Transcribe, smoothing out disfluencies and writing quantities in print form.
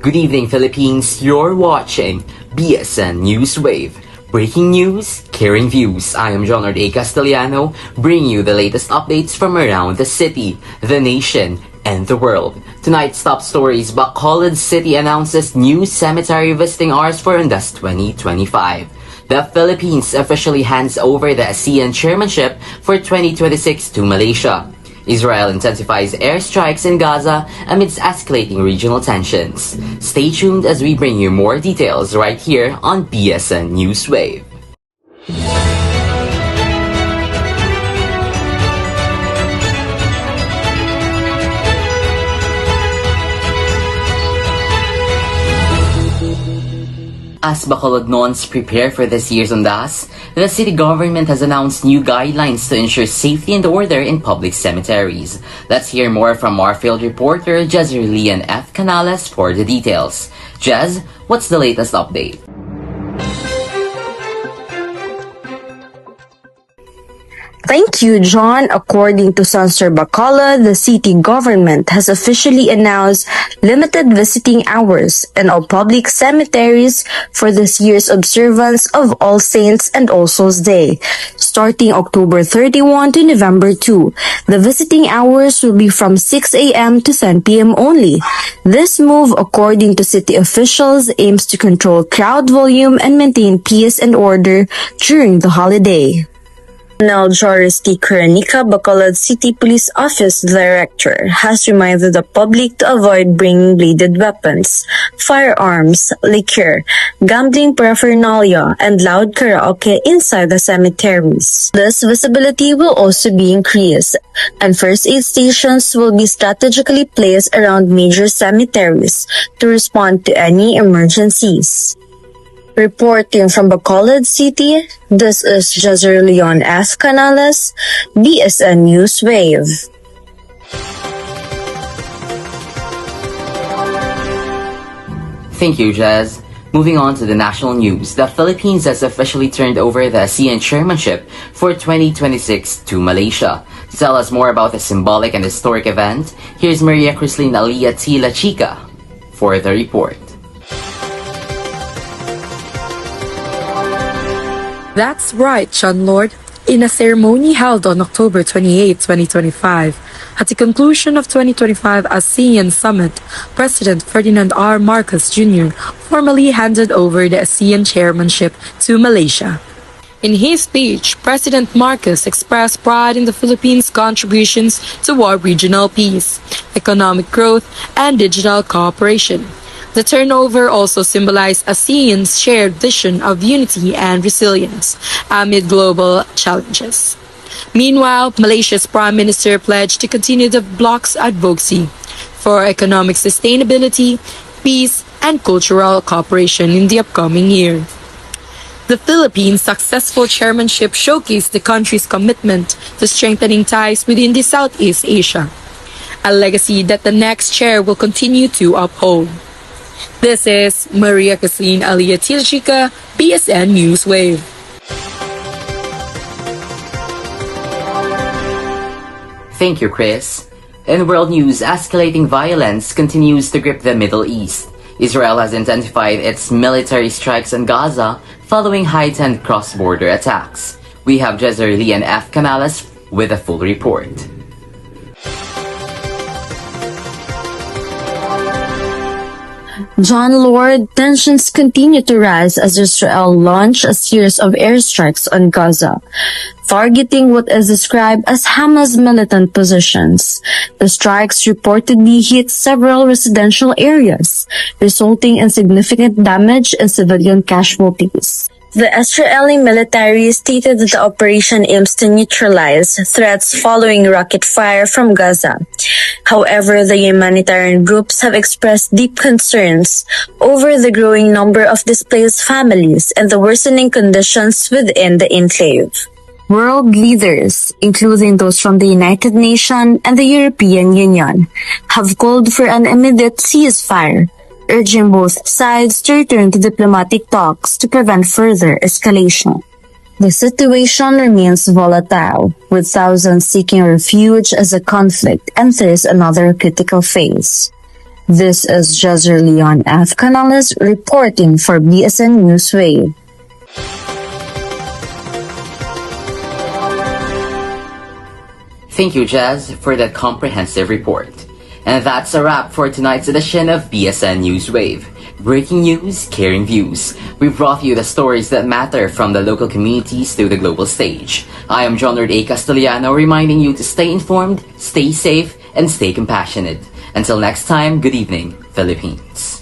Good evening, Philippines. You're watching BSN NEWSWAVE. Breaking news, caring views. I am John A. Castellano, bringing you the latest updates from around the city, the nation, and the world. Tonight's top stories: Bacolod City announces new cemetery visiting hours for Undas 2025. The Philippines officially hands over the ASEAN chairmanship for 2026 to Malaysia. Israel intensifies airstrikes in Gaza amidst escalating regional tensions. Stay tuned as we bring you more details right here on BSN NEWSWAVE. As Bacolod Nons prepare for this year's Undas, the city government has announced new guidelines to ensure safety and order in public cemeteries. Let's hear more from our field reporter, Jezreelian F. Canales, for the details. Jez, what's the latest update? Thank you, John. According to Sansor Bacolod, the city government has officially announced limited visiting hours in all public cemeteries for this year's observance of All Saints and All Souls Day. Starting October 31 to November 2, the visiting hours will be from 6 a.m. to 10 p.m. only. This move, according to city officials, aims to control crowd volume and maintain peace and order during the holiday. ZepetoChronicles, Bacolod City Police Office Director, has reminded the public to avoid bringing bladed weapons, firearms, liquor, gambling paraphernalia, and loud karaoke inside the cemeteries. This visibility will also be increased, and first aid stations will be strategically placed around major cemeteries to respond to any emergencies. Reporting from Bacolod City, this is Jezreelian F. Canales, BSN NEWSWAVE. Thank you, Jez. Moving on to the national news, the Philippines has officially turned over the ASEAN chairmanship for 2026 to Malaysia. To tell us more about the symbolic and historic event, here's Maria Crislin Alia Tila Chica for the report. That's right, John Lord. In a ceremony held on October 28, 2025, at the conclusion of 2025 ASEAN Summit, President Ferdinand R. Marcos Jr. formally handed over the ASEAN chairmanship to Malaysia. In his speech, President Marcos expressed pride in the Philippines' contributions toward regional peace, economic growth, and digital cooperation. The turnover also symbolized ASEAN's shared vision of unity and resilience amid global challenges. Meanwhile, Malaysia's Prime Minister pledged to continue the bloc's advocacy for economic sustainability, peace, and cultural cooperation in the upcoming year. The Philippines' successful chairmanship showcased the country's commitment to strengthening ties within the Southeast Asia, a legacy that the next chair will continue to uphold. This is Maria Crislin Alia Tila, BSN NEWSWAVE. Thank you, Chris. In world news, escalating violence continues to grip the Middle East. Israel has intensified its military strikes on Gaza following heightened cross-border attacks. We have Jezreelian F. Canales with a full report. John Lord, tensions continue to rise as Israel launched a series of airstrikes on Gaza, targeting what is described as Hamas militant positions. The strikes reportedly hit several residential areas, resulting in significant damage and civilian casualties. The Israeli military stated that the operation aims to neutralize threats following rocket fire from Gaza. However, the humanitarian groups have expressed deep concerns over the growing number of displaced families and the worsening conditions within the enclave. World leaders, including those from the United Nations and the European Union, have called for an immediate ceasefire, urging both sides to return to diplomatic talks to prevent further escalation. The situation remains volatile, with thousands seeking refuge as the conflict enters another critical phase. This is Jezer Leon F. Canales reporting for BSN NEWSWAVE. Thank you, Jazz, for that comprehensive report. And that's a wrap for tonight's edition of BSN NEWSWAVE. Breaking news, caring views. We brought you the stories that matter from the local communities to the global stage. I am John A. Castellano, reminding you to stay informed, stay safe, and stay compassionate. Until next time, good evening, Philippines.